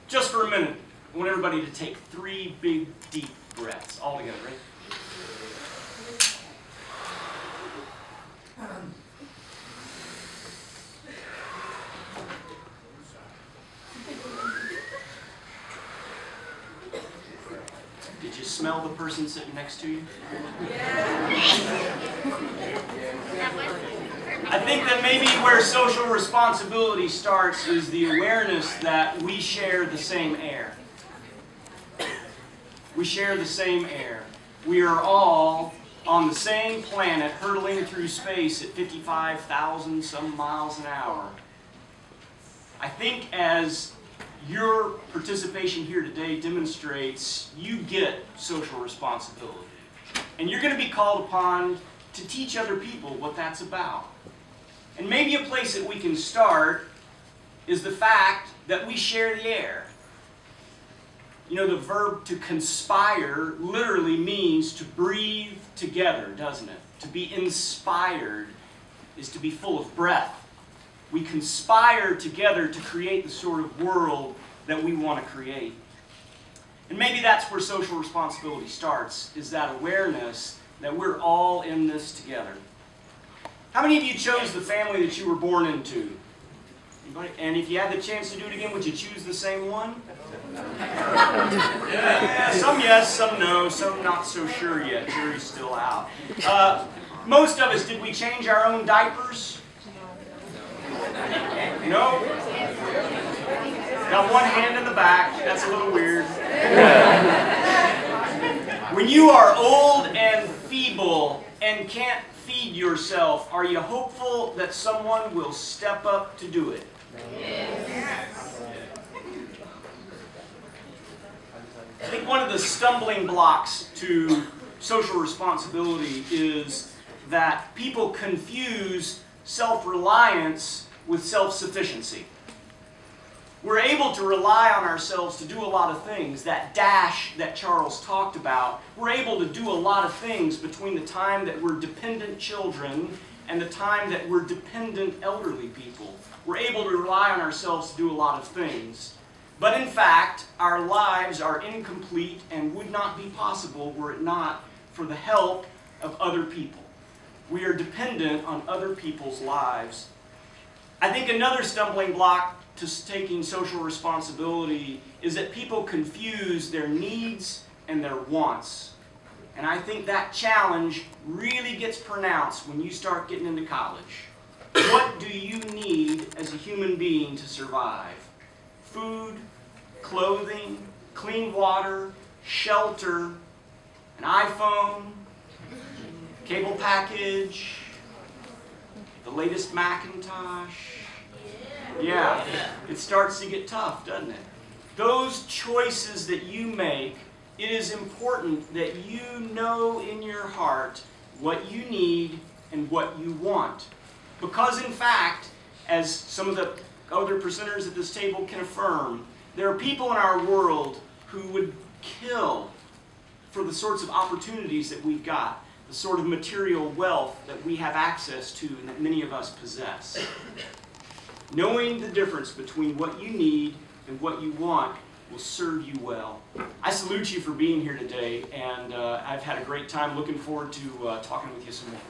just for a minute, I want everybody to take 3 big, deep breaths, all together, right? Did you smell the person sitting next to you? I think that maybe where social responsibility starts is the awareness that we share the same air. We share the same air. We are all on the same planet hurtling through space at 55,000 some miles an hour. I think as your participation here today demonstrates, you get social responsibility. And you're going to be called upon to teach other people what that's about. And maybe a place that we can start is the fact that we share the air. You know, the verb to conspire literally means to breathe together, doesn't it? To be inspired is to be full of breath. We conspire together to create the sort of world that we want to create. And maybe that's where social responsibility starts, is that awareness that we're all in this together. How many of you chose the family that you were born into? Anybody? And if you had the chance to do it again, would you choose the same one? Yeah, some yes, some no, some not so sure yet. Jury's still out. Most of us, did we change our own diapers? No? Got one hand in the back. That's a little weird. When you are old and feeble and can't feed yourself, are you hopeful that someone will step up to do it? Yes. I think one of the stumbling blocks to social responsibility is that people confuse self-reliance with self-sufficiency. We're able to rely on ourselves to do a lot of things. That dash that Charles talked about, we're able to do a lot of things between the time that we're dependent children and the time that we're dependent elderly people. We're able to rely on ourselves to do a lot of things. But in fact, our lives are incomplete and would not be possible were it not for the help of other people. We are dependent on other people's lives. I think another stumbling block to taking social responsibility is that people confuse their needs and their wants. And I think that challenge really gets pronounced when you start getting into college. What do you need as a human being to survive? Food, clothing, clean water, shelter, an iPhone, cable package, the latest Macintosh. Yeah, it starts to get tough, doesn't it? Those choices that you make, it is important that you know in your heart what you need and what you want. Because in fact, as some of the other presenters at this table can affirm, there are people in our world who would kill for the sorts of opportunities that we've got, the sort of material wealth that we have access to and that many of us possess. Knowing the difference between what you need and what you want will serve you well. I salute you for being here today, and I've had a great time. Looking forward to talking with you some more.